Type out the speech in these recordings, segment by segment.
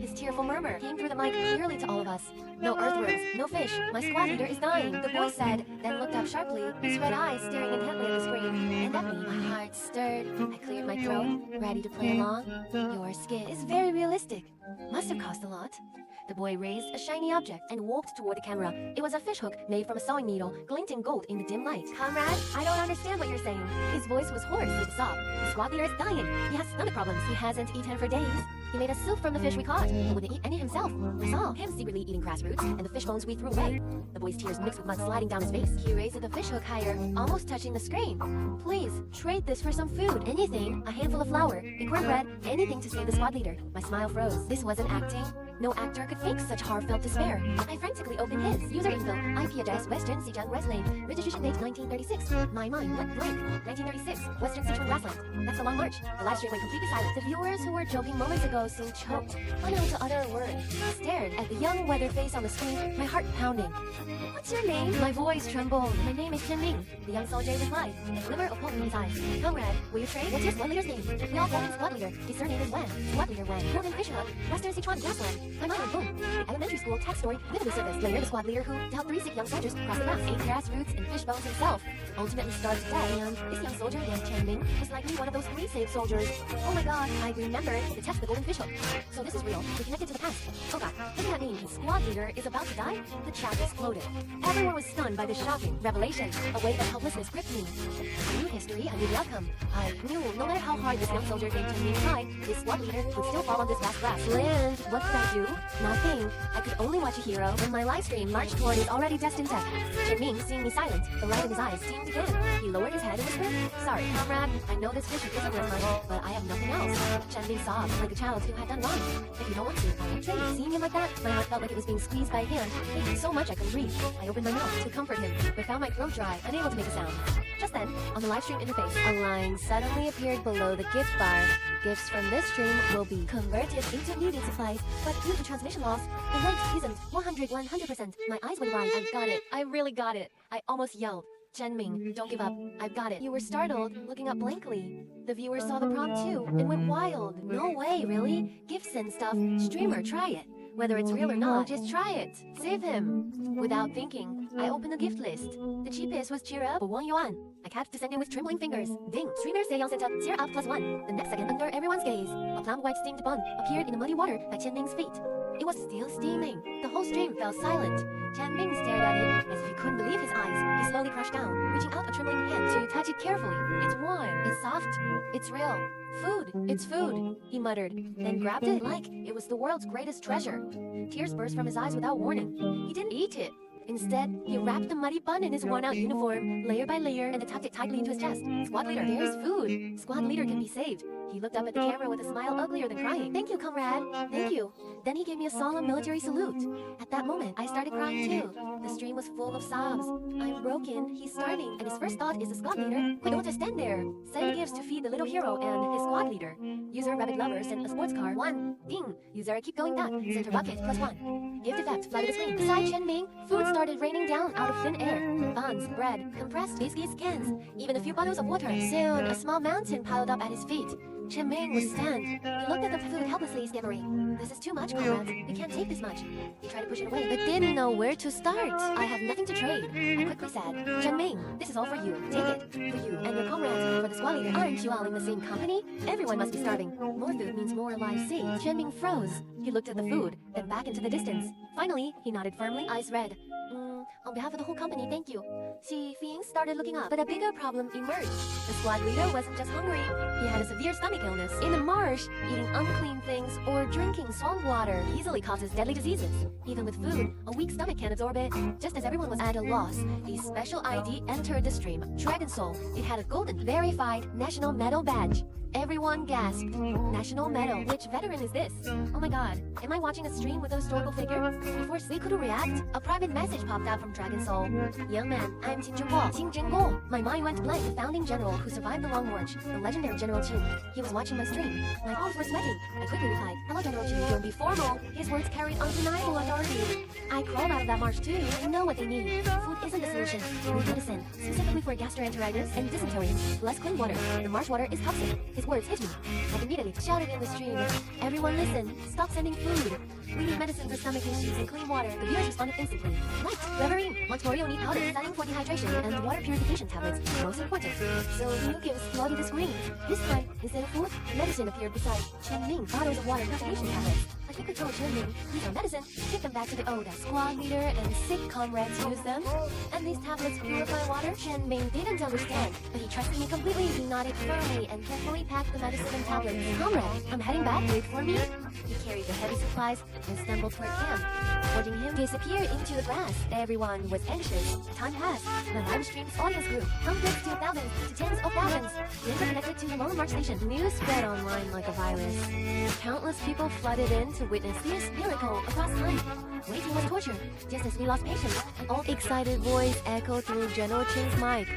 His tearful murmur came through the mic clearly to all of us. No earthworms, no fish, my squad leader is dying, the boy said, then looked up sharply, his red eyes staring intently at the screen, and at me. My heart stirred. I cleared my throat, ready to play along. Your skit is very realistic. Must have cost a lot. The boy raised a shiny object and walked toward the camera. It was a fishhook made from a sewing needle, glinting gold in the dim light. Comrade, I don't understand what you're saying. His voice was hoarse with a sob. The squad leader is dying. He has stomach problems. He hasn't eaten for days. He made a soup from the fish we caught, but wouldn't eat any himself. I saw him secretly eating grass roots and the fish bones we threw away. The boy's tears mixed with mud sliding down his face. He raised the fishhook higher, almost touching the screen. Please, trade this for some food. Anything. A handful of flour, acorn bread, anything to save the squad leader. My smile froze. This wasn't acting. No actor could fake such heartfelt despair. I frantically opened his. User info, IP address, Western Sichuan Grassland. Registration date 1936. My mind went blank. 1936, Western Sichuan Grassland. That's a long march. The live stream went completely silent. The viewers who were joking moments ago seemed choked, unable to utter a word. I stared at the young weathered face on the screen, my heart pounding. What's your name? My voice trembled. My name is Ming. The young soldier replied, a glimmer of hope in his eyes. Comrade, will you trade? What's your squad leader's name? We all call him squad leader. His surname is Wan. Squad leader Wan. Golden Fishhook, Western Sichuan Grassland. My mind went boom. The elementary school text story vividly surfaced. Later, the squad leader who helped 3 sick young soldiers cross the grass, ate grass roots and fish bones himself, ultimately starved to death. And this young soldier, Yang Chen-ming, was likely one of those 3 saved soldiers. Oh my god, I remembered the test, the golden fishhook. So this is real. We connected to the past. Oh god, doesn't that mean his squad leader is about to die? The chat exploded. Everyone was stunned by this shocking revelation. A wave of helplessness gripped me. I knew history, I knew the outcome. I knew no matter how hard this young soldier Yang Chen-ming tried, his squad leader would still fall on this vast grass. And what could I do? Nothing. I could only watch a hero when my live stream marched toward his already destined death. Chen-ming, seeing me silent, the light in his eyes steamed again. He lowered his head and whispered, sorry, comrade, I know this fishhook isn't worth much, but I have nothing else. Chen-ming sobbed like a child who had done wrong. If you don't want to, I won't trade. Seeing him like that, my heart felt like it was being squeezed by a hand. It hurt so much I couldn't breathe. I opened my mouth to comfort him, but found my throat dry, unable to make a sound. Just then, on the live stream interface, a line suddenly appeared below the gift bar. Gifts from this stream will be converted into immediate supplies, but due to transmission loss, the rate isn't 100%. My eyes went wide. I got it. I really got it. I almost yelled. Chen-ming, don't give up. I've got it. You were startled, looking up blankly. The viewers saw the prompt too, and went wild. No way, really? Gifts and stuff. Streamer, try it. Whether it's real or not, just try it. Save him. Without thinking, I opened the gift list. The cheapest was cheer up for yuan. I kept descending with trembling fingers. Ding! Streamer Xianxia sent up cheer up +1. The next second, under everyone's gaze, a plum white steamed bun appeared in the muddy water at Chen-ming's feet. It was still steaming. The whole stream fell silent. Chen-ming stared at it as if he couldn't believe his eyes. He slowly crouched down, reaching out a trembling hand to touch it carefully. It's warm. It's soft. It's real. Food. It's food, he muttered, then grabbed it like it was the world's greatest treasure. Tears burst from his eyes without warning. He didn't eat it. Instead, he wrapped the muddy bun in his worn-out uniform, layer by layer, and tucked it tightly into his chest. Squad leader, there's food. Squad leader can be saved. He looked up at the camera with a smile uglier than crying. Thank you, comrade. Thank you. Then he gave me a solemn military salute. At that moment, I started crying too. The stream was full of sobs. I'm broken, he's starving, and his first thought is the squad leader. But don't just stand there. Send gifts to feed the little hero and his squad leader. User rabbit lover sent a sports car. 1. Ding. User keep going duck. Center bucket +1. Gift effect flooded the screen. Beside Chen-ming, food started raining down out of thin air. Buns, bread, compressed biscuits, cans, even a few bottles of water. Soon, a small mountain piled up at his feet. Chen-ming was stunned. He looked at the food helplessly, stammering. This is too much, comrades. We can't take this much. He tried to push it away, but didn't know where to start. I have nothing to trade. I quickly said, Chen-ming, this is all for you. Take it. For you and your comrades. For the squad leader. Aren't you all in the same company? Everyone must be starving. More food means more lives saved. Chen-ming froze. He looked at the food, then back into the distance. Finally, he nodded firmly, eyes red. On behalf of the whole company, thank you. Xi Fing started looking up, but a bigger problem emerged. The squad leader wasn't just hungry, he had a severe stomach illness. In the marsh, eating unclean things or drinking swamp water easily causes deadly diseases. Even with food, a weak stomach can absorb it. Just as everyone was at a loss, the special ID entered the stream. Dragon Soul. It had a golden, verified national medal badge. Everyone gasped. National medal. Which veteran is this? Oh my god, am I watching a stream with a historical figure? Before we could react, a private message popped out from Dragon Soul. Young man, I'm Qin Zhenguo. My mind went blank. The founding general who survived the long march, the legendary General Qin. He was watching my stream. My palms were sweating. I quickly replied, hello General Qin, don't be formal. His words carried undeniable authority. I crawled out of that march too. I know what they need. Food isn't the solution. They need medicine, specifically for gastroenteritis and dysentery. Less clean water. The marsh water is toxic. His words hit me. I immediately shouted in the stream, "Everyone listen, stop sending food. We need medicine for stomach issues and clean water." The viewers responded instantly. Right, WWII I need powder, saline for dehydration, and water purification tablets. Most important. So new gifts flooded the screen. This time, instead of food, medicine appeared beside Chen bottles of water purification tablets. Like you could tell Chen these are medicine, take them back to the ode. Squad leader and sick comrades use them. And these tablets purify water? Chen didn't understand, but he trusted me completely. He nodded firmly and carefully packed the medicine and tablets. "Comrade, I'm heading back. Wait for me." He carried the heavy supplies and stumbled toward camp. Watching him disappear into the grass, everyone was anxious. Time passed. The live stream's audience grew. Hundreds to thousands to tens of thousands. Links are connected to the Lone March station. News spread online like a virus. Countless people flooded in to witness this miracle across time. Waiting was torture, just as we lost patience. An old excited voice echoed through General Chin's mic.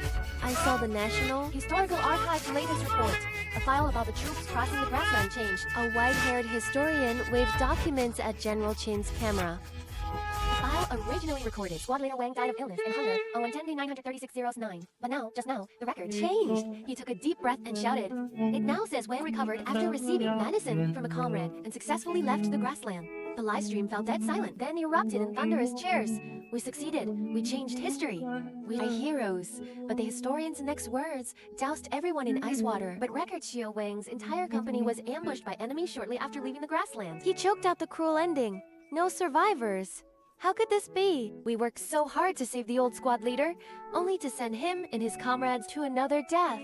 I saw the National Historical Archive's latest report. A file about the troops crossing the grassland changed. A white-haired historian waved documents at General Chin's camera. The file originally recorded Squad Leader Wang died of illness and hunger on 110-936-09. But just now, the record changed. He took a deep breath and shouted. It now says Wang recovered after receiving medicine from a comrade and successfully left the grassland. The live stream fell dead silent, then erupted in thunderous cheers. We succeeded. We changed history. We are heroes. But the historian's next words doused everyone in ice water. But record Xiu Wang's entire company was ambushed by enemies shortly after leaving the grassland. He choked out the cruel ending. No survivors. How could this be? We worked so hard to save the old squad leader, only to send him and his comrades to another death.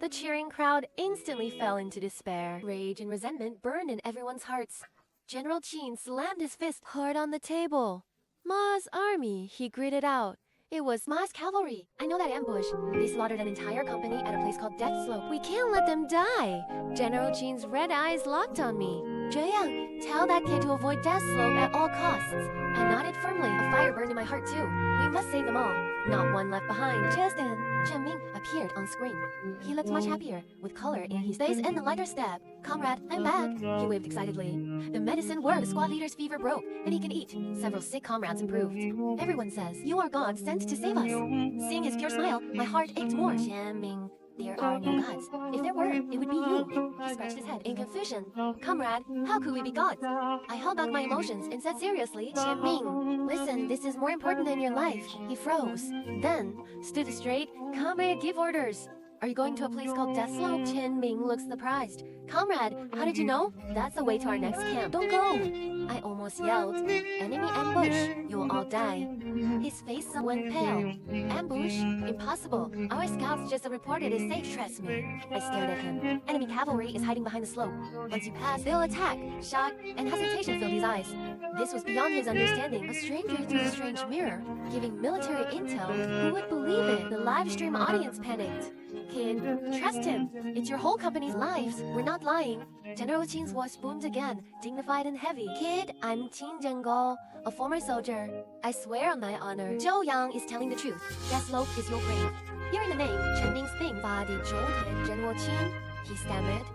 The cheering crowd instantly fell into despair. Rage and resentment burned in everyone's hearts. General Qin slammed his fist hard on the table. "Ma's army," he gritted out. "It was Ma's cavalry. I know that ambush. They slaughtered an entire company at a place called Death Slope. We can't let them die." General Qin's red eyes locked on me. "Zheyang, tell that kid to avoid Death Slope at all costs." I nodded firmly. A fire burned in my heart too. We must save them all. Not one left behind. Just then, Chen Ming appeared on screen. He looked much happier, with color in his face and a lighter step. "Comrade, I'm back," he waved excitedly. The medicine worked. The squad leader's fever broke, and he can eat. Several sick comrades improved. Everyone says, "You are God sent to save us." Seeing his pure smile, my heart ached more. Chen Ming, there are no gods. If there were, it would be you. He scratched his head in confusion. "Comrade, how could we be gods?" I held back my emotions and said seriously, "Chen Ming, listen, this is more important than your life." He froze, then stood straight. "Comrade, give orders." "Are you going to a place called Death Slope?" Chen Ming looked surprised. "Comrade, how did you know?" "That's the way to our next camp. Don't go." I almost yelled. "Enemy ambush. You'll all die." His face went pale. "Ambush? Impossible. Our scouts just reported it's safe. Trust me." I stared at him. "Enemy cavalry is hiding behind the slope. Once you pass, they'll attack." Shock and hesitation filled his eyes. This was beyond his understanding. A stranger through a strange mirror, giving military intel. Who would believe it? The live stream audience panicked. "Kid, trust him. It's your whole company's lives. We're not lying." General Qin's voice boomed again, dignified and heavy. "Kid, I'm Qin Zhengao, a former soldier. I swear on my honor. Zhou Yang is telling the truth. Death Slope is your grave." Hearing the name, Chen Ming's thing body jolted. "General Qin?" he stammered.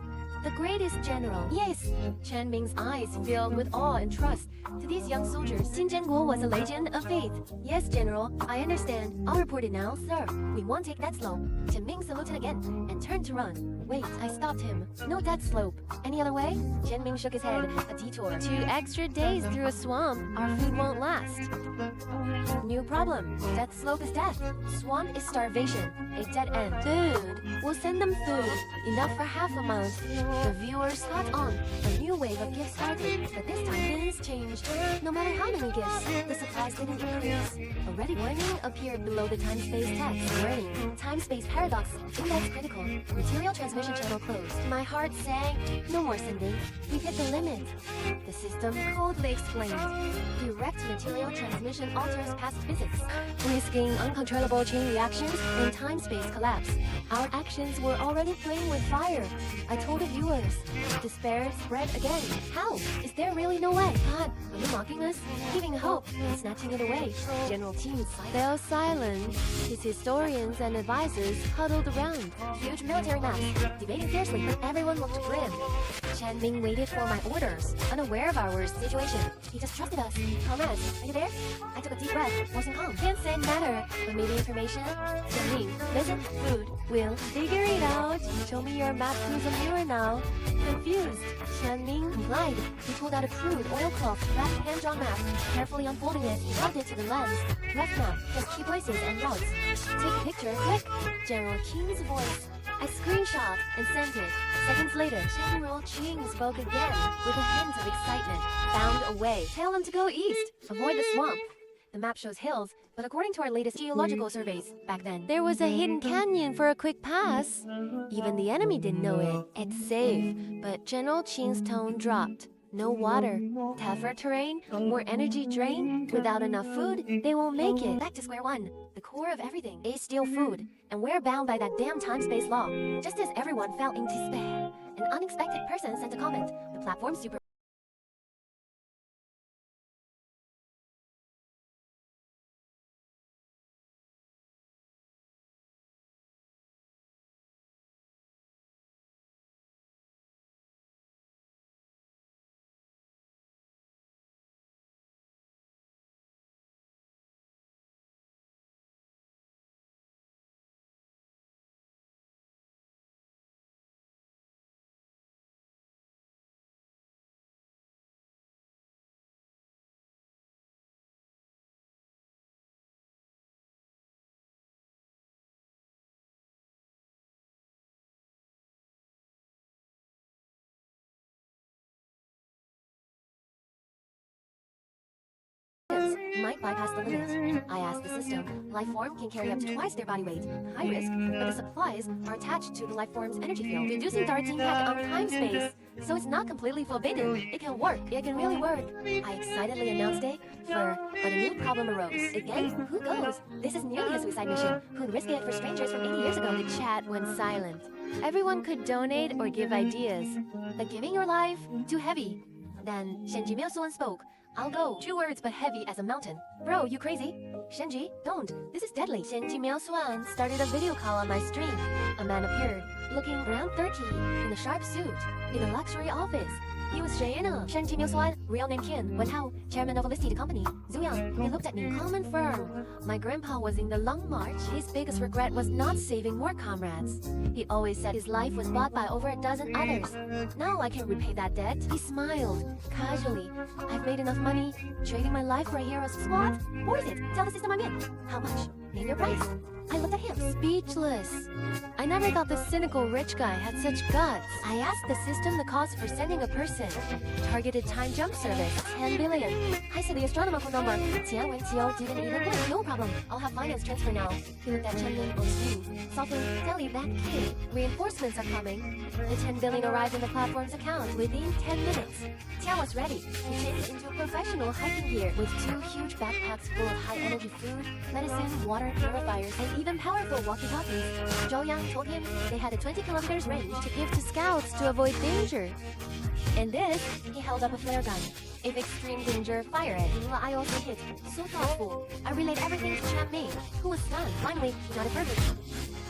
"The greatest general." "Yes." Chen Ming's eyes filled with awe and trust. To these young soldiers, Qin Zhenguo was a legend of faith. "Yes, General, I understand. I'll report it now, sir. We won't take that slope." Chen Ming saluted again and turned to run. "Wait," I stopped him. "No that slope. Any other way?" Chen Ming shook his head. "A detour. 2 extra days through a swamp. Our food won't last." "New problem. Death slope is death. Swamp is starvation. A dead end. Food. We'll send them food. Enough for half a month." The viewers caught on. A new wave of gifts started, but this time things changed. No matter how many gifts, the supplies didn't increase. A ready warning appeared below the time-space text. Warning: time-space paradox. Index critical. Material transmission channel closed. My heart sank. No more sending. We've hit the limit. The system coldly explained. Direct material transmission alters past physics, risking uncontrollable chain reactions and time-space collapse. Our actions were already playing with fire. I told the viewers. Despair spread again. How? Is there really no way? God, are you mocking us? Giving hope and snatching it away. General Qin fell silent. His historians and advisors huddled around. Huge military maps, debating fiercely, but everyone looked grim. Chen Ming waited for my orders, unaware of our situation. He just trusted us. Comrades, are you there? I took a deep breath, wasn't calm. Can't say matter, but maybe information. Chen Ming, listen, food. We'll figure it out. Show me your map through the mirror now. Confused, Chen Ming complied. He pulled out a crude oilcloth wrapped hand-drawn map. Carefully unfolding it, he rubbed it to the lens. Rough map, just key places and routes. Take a picture, quick! General Qing's voice. I screenshot and sent it. Seconds later, General Qing spoke again with a hint of excitement. Found a way. Tell them to go east. Avoid the swamp. The map shows hills, but according to our latest geological surveys, back then, there was a hidden canyon for a quick pass. Even the enemy didn't know it. It's safe, but General Qing's tone dropped. No water, tougher terrain, more energy drain. Without enough food, they won't make it. Back to square one. The core of everything is still food, and we're bound by that damn time-space law. Just as everyone fell in despair, an unexpected person sent a comment. The platform super might bypass the limit. I asked the system. Life form can carry up to twice their body weight. High risk, but the supplies are attached to the life form's energy field, reducing Dart's impact on time-space. So it's not completely forbidden. It can work. It can really work. I excitedly announced it, but a new problem arose. Again? Who goes? This is nearly a suicide mission. Who'd risk it for strangers from 80 years ago? The chat went silent. Everyone could donate or give ideas. But giving your life? Too heavy. Then Shenji Miaosuan spoke. I'll go. 2 words, but heavy as a mountain. Bro, you crazy? Shenji, don't. This is deadly. Shenji Miaosuan started a video call on my stream. A man appeared, looking around 30, in a sharp suit, in a luxury office. He was Xiuxian. Shenji Miaosuan, real name Qian, WNTao, chairman of a listed company. Xiuxian. He looked at me, calm and firm. My grandpa was in the Long March. His biggest regret was not saving more comrades. He always said his life was bought by over a dozen others. Now I can repay that debt. He smiled, casually. I've made enough money, trading my life for a hero's squad. What is it? Tell the system I'm in. How much? Name your price. I looked at him, speechless. I never thought this cynical rich guy had such guts. I asked the system the cost for sending a person. Targeted time jump service, 10 billion. I said the astronomical number. Xianxia didn't even blink. No problem. I'll have finance transfer now. He looked at Chen Ming on screen. Softly, tell that kid. Reinforcements are coming. The 10 billion arrived in the platform's account within 10 minutes. Tia was ready. He changed into professional hiking gear with 2 huge backpacks full of high-energy food, medicine, water, purifiers, and even powerful walkie-talkies. Zhou Yang told him they had a 20 kilometers range to give to scouts to avoid danger. And this, he held up a flare gun. If extreme danger, fire it. I also hit. So thoughtful. I relayed everything to Chen Ming, who was stunned. Finally, he nodded perfect.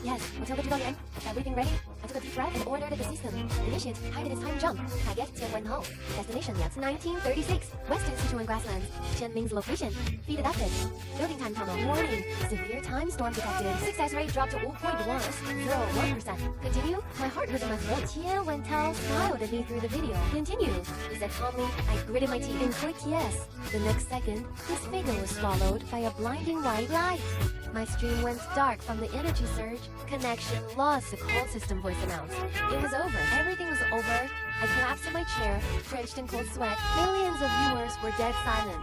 Yes, hotel the Yuan. Everything ready? I took a deep breath and ordered the system. Initiate, target is time jump. Target Xianhuan. Destination, yes. 1936, Western Sichuan grasslands. Chen Ming's location. Feed adapted. Building time tunnel. Warning. Severe time storm detected. Success rate dropped to 0.1%. Continue? My heart was in my throat. Xianhuan smiled at me through the video. Continue. He said calmly. I gritted my teeth and clicked yes. The next second, his figure was swallowed by a blinding white light. My stream went dark from the energy surge. Connection lost, the call system voice announced. It was over. Everything was over. I collapsed in my chair, drenched in cold sweat. Millions of viewers were dead silent.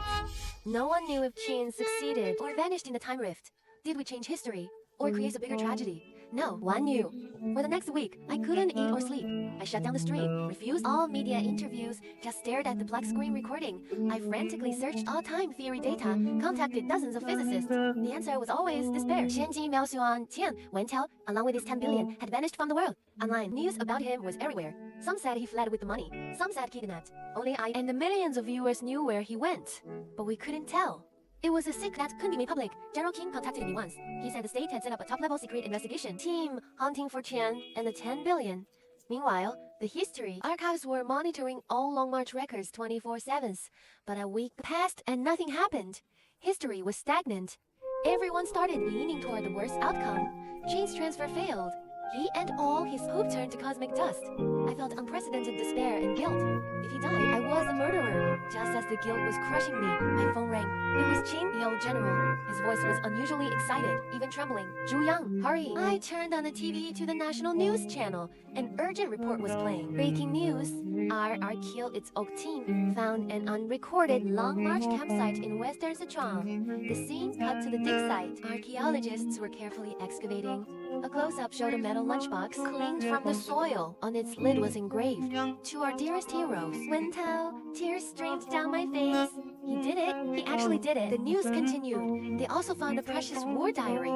No one knew if Qin succeeded or vanished in the time rift. Did we change history or create a bigger tragedy? No one knew. For the next week, I couldn't eat or sleep. I shut down the stream, refused all media interviews, just stared at the black screen recording. I frantically searched all time theory data, contacted dozens of physicists. The answer was always despair. Shenji Miaosuan Tian WNTao, along with his 10 billion, had vanished from the world. Online news about him was everywhere. Some said he fled with the money. Some said kidnapped. Only I and the millions of viewers knew where he went. But we couldn't tell. It was a secret that couldn't be made public. General King contacted me once. He said the state had set up a top-level secret investigation team hunting for Qian and the 10 billion. Meanwhile, the history archives were monitoring all Long March records 24/7. But a week passed and nothing happened. History was stagnant. Everyone started leaning toward the worst outcome. Gene's transfer failed. He and all his hope turned to cosmic dust. I felt unprecedented despair and guilt. If he died, I was the murderer. Just as the guilt was crushing me, my phone rang. It was Qin, the old general. His voice was unusually excited, even trembling. Zhu, hurry! I turned on the TV to the national news channel. An urgent report was playing. Breaking news. RR killed its oak team. Found an unrecorded Long March campsite in western Sichuan. The scene cut to the dig site. Archaeologists were carefully excavating. A close-up showed a metal lunchbox cleaned from the soil. On its lid was engraved, "To our dearest heroes." Wen Tao, tears streamed down my face. He did it. He actually did it. The news continued. They also found a precious war diary.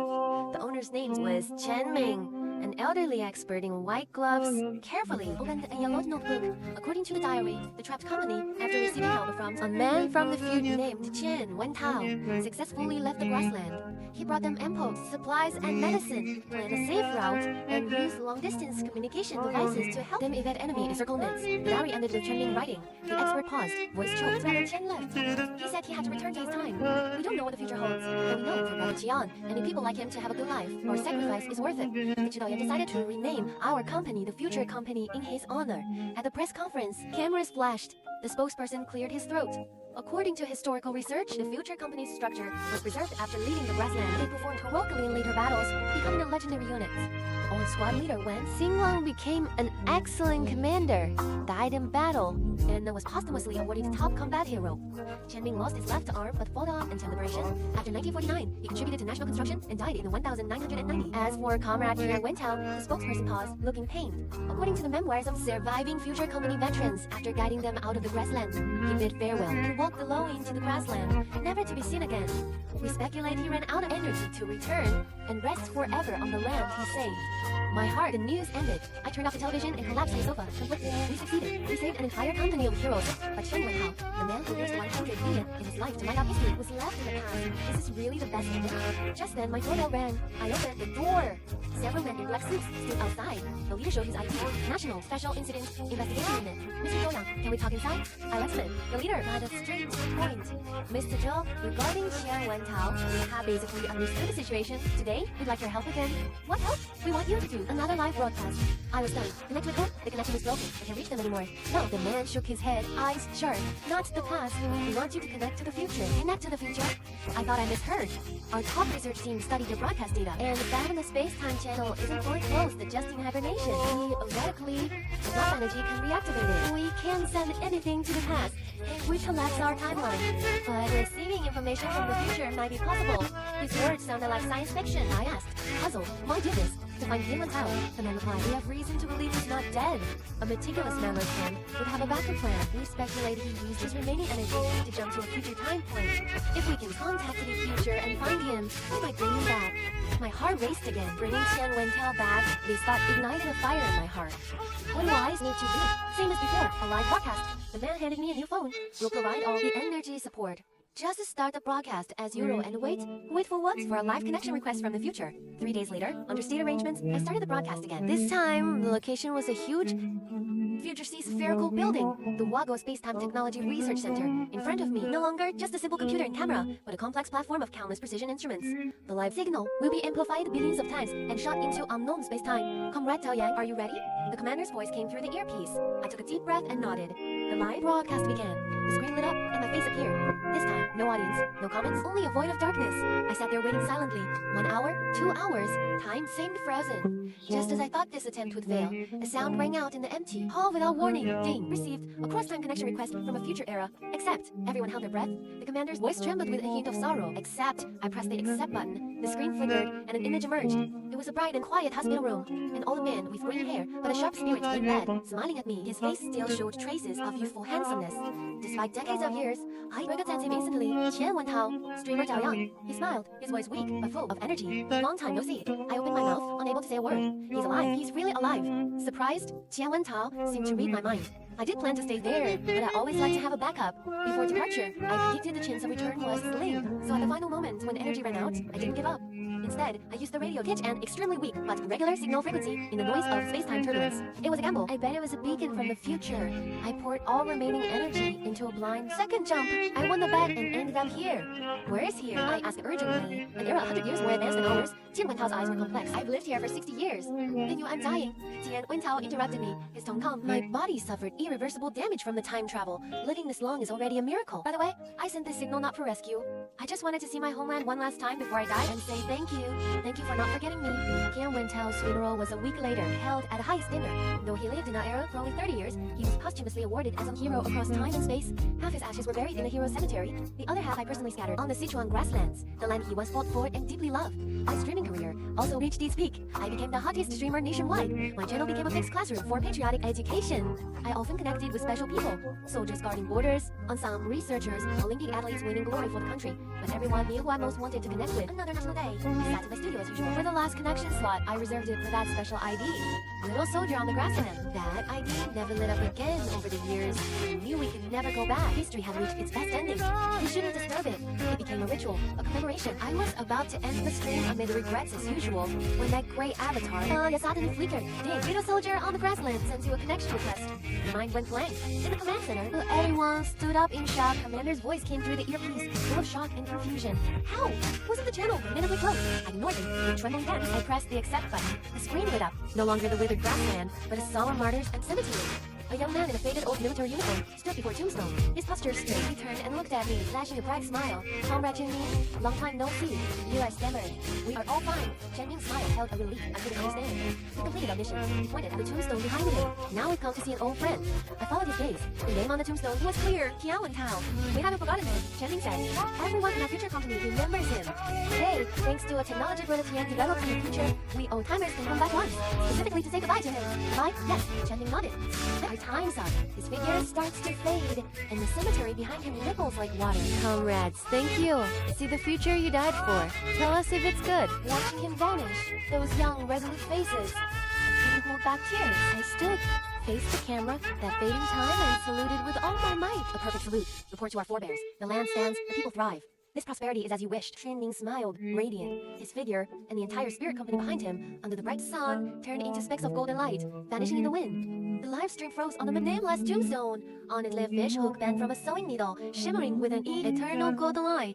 The owner's name was Chen Ming. An elderly expert in white gloves carefully opened a yellowed notebook. According to the diary, the trapped company, after receiving help from a man from the feud named Chen Wentao, successfully left the grassland. He brought them ample supplies and medicine, planned a safe route, and used long-distance communication devices to help them evade enemy encirclements. The diary ended with Chen Ming writing. The expert paused, voice choked, when Chen left. He said he had to return to his time. We don't know what the future holds, but we know for Brother Qian and people like him to have a good life, or sacrifice is worth it. The decided to rename our company the Future Company in his honor. At the press conference, cameras flashed. The spokesperson cleared his throat. According to historical research, the Future Company's structure was preserved after leaving the grassland. They performed heroically in later battles, becoming a legendary unit. The old squad leader Wen Xingguang became an excellent commander, died in battle, and was posthumously awarded top combat hero. Chen Ming lost his left arm but fought on until liberation. After 1949, he contributed to national construction and died in 1990. As for Comrade Wen Wentao, the spokesperson paused, looking pained. According to the memoirs of surviving Future Company veterans, after guiding them out of the grassland, he bid farewell and walked alone into the grassland, never to be seen again. We speculate he ran out of energy to return and rest forever on the land he saved. My heart, the news ended. I turned off the television and collapsed on the sofa, conflicted. We succeeded. We saved an entire company of heroes. But Chen Wenhao, the man who used 100 million in his life to write out history, was left in the past. Is this really the best ending? Just then, my doorbell rang. I opened the door. Several men in black suits stood outside. The leader showed his ID, National Special Incident Investigation Unit. Mr. Zhou Yang, can we talk inside? I listened. The leader nodded straight to the point. Mr. Zhou, regarding Chen Wentao, we have basically understood the situation. Today, we'd like your help again. What help? We want you to do another live broadcast. I was stunned. Connect with who? The connection is broken. I can't reach them anymore. No, the man shook his head, eyes sharp. Not the past. We want you to connect to the future. Connect to the future? I thought I misheard. Our top research team studied your broadcast data, and that in the space-time channel isn't fully closed, just in hibernation. Theoretically, enough energy can reactivate it. We can send anything to the past, and we collapse our timeline. But receiving information from the future might be possible. His words sounded like science fiction. I asked, puzzled, why do this? To find him and Tao. The man replied, we have reason to believe he's not dead. A meticulous man like him would have a backup plan. We speculated he used his remaining energy to jump to a future time point. If we can contact the future and find him, we might bring him back. My heart raced again. Bringing Chen Wentao back, this thought ignited a fire in my heart. What do eyes need to do? Same as before, a live broadcast. The man handed me a new phone. We'll provide all the energy support. Just start the broadcast as usual and wait. Wait for what? For a live connection request from the future. 3 days later, under state arrangements, I started the broadcast again. This time, the location was a huge future-sea spherical building, the WWII I Space-Time Technology Research Center. In front of me, no longer just a simple computer and camera, but a complex platform of countless precision instruments. The live signal will be amplified billions of times and shot into unknown space-time. Comrade Tao Yang, are you ready? The commander's voice came through the earpiece. I took a deep breath and nodded. The live broadcast began. The screen lit up and my face appeared. This time, no audience, no comments, only a void of darkness. I sat there waiting silently. 1 hour, 2 hours, time seemed frozen. Just as I thought this attempt would fail, a sound rang out in the empty hall without warning. Ding! Received a cross-time connection request from a future era. Accept. Everyone held their breath. The commander's voice trembled with a hint of sorrow. Accept. I pressed the accept button. The screen flickered and an image emerged. It was a bright and quiet hospital room. An old man with green hair, but a sharp spirit in bed, smiling at me. His face still showed traces of youthful handsomeness. Despite decades of years, I broke attentive instantly. Xianhuan, streamer Zhao Yang. He smiled, his voice weak but full of energy. Long time no see. I opened my mouth, unable to say a word. He's alive, he's really alive. Surprised, Xianhuan seemed to read my mind. I did plan to stay there, but I always like to have a backup. Before departure, I predicted the chance of return was slim, so at the final moment when energy ran out, I didn't give up. Instead, I used the radio pitch and extremely weak but regular signal frequency in the noise of space-time turbulence. It was a gamble. I bet it was a beacon from the future. I poured all remaining energy into a blind second jump. I won the bet and ended up here. Where is here? I asked urgently. An era 100 years more advanced than ours. Tian Wentao's eyes were complex. I've lived here for 60 years. They knew I'm dying. Tian Wentao interrupted me. His tone calm. My body suffered irreversible damage from the time travel. Living this long is already a miracle. By the way, I sent this signal not for rescue. I just wanted to see my homeland one last time before I die and say thank you. Thank you for not forgetting me. Tian Wentao's funeral was a week later, held at a highest dinner. Though he lived in our era for only 30 years, he was posthumously awarded as a hero across time and space. Half his ashes were buried in a hero cemetery. The other half I personally scattered on the Sichuan grasslands, the land he once fought for and deeply loved. My streaming career also reached its peak. I became the hottest streamer nationwide. My channel became a fixed classroom for patriotic education. I often connected with special people, soldiers guarding borders, unsung researchers, Olympic athletes winning glory for the country. But everyone knew who I most wanted to connect with. Another national day. I sat in my studio as usual. For the last connection slot, I reserved it for that special ID. Little soldier on the grassland. That ID never lit up again over the years. We knew we could never go back. History had reached its best ending. We shouldn't disturb it. It became a ritual, a commemoration. I was about to end the stream amid regrets as usual, when that gray avatar suddenly flickered. Ding, little soldier on the grassland sent you a connection request. Your mind went blank. In the command center, everyone stood up in shock. Commander's voice came through the earpiece, full of shock and confusion. How? Wasn't the channel minimally closed? I ignored him. With trembling hands, I pressed the accept button. The screen lit up. No longer the withered grassland, but a solemn martyrs and cemetery. A young man in a faded old military uniform stood before tombstone. His posture straight. He turned and looked at me, flashing a bright smile. Comrade Chenming, long time no see. You are stammered. We are all fine. Chenming's smile held a relief I couldn't understand. He completed our mission. He pointed at the tombstone behind him. Now we've come to see an old friend. I followed his gaze. The name on the tombstone was clear. Tian Wentao. We haven't forgotten him, Chenming said. Everyone in our future company remembers him. Today, thanks to a technology brother Tian developed in the future, we old timers can come back once, specifically to say goodbye to him. Goodbye? Yes, Chenming nodded. Our time's up. His figure starts to fade, and the cemetery behind him ripples like water. Comrades, thank you. See the future you died for. Tell us if it's good. Watching him vanish, those young, resolute faces. I couldn't hold back tears. I stood, faced the camera, that fading time, and saluted with all my might. A perfect salute. Report to our forebears. The land stands, the people thrive. This prosperity is as you wished. Chenming smiled, radiant. His figure, and the entire spirit company behind him, under the bright sun, turned into specks of golden light, vanishing in the wind. The live stream froze on the nameless tombstone. On it lived fish hook bent from a sewing needle, shimmering with an eternal golden light.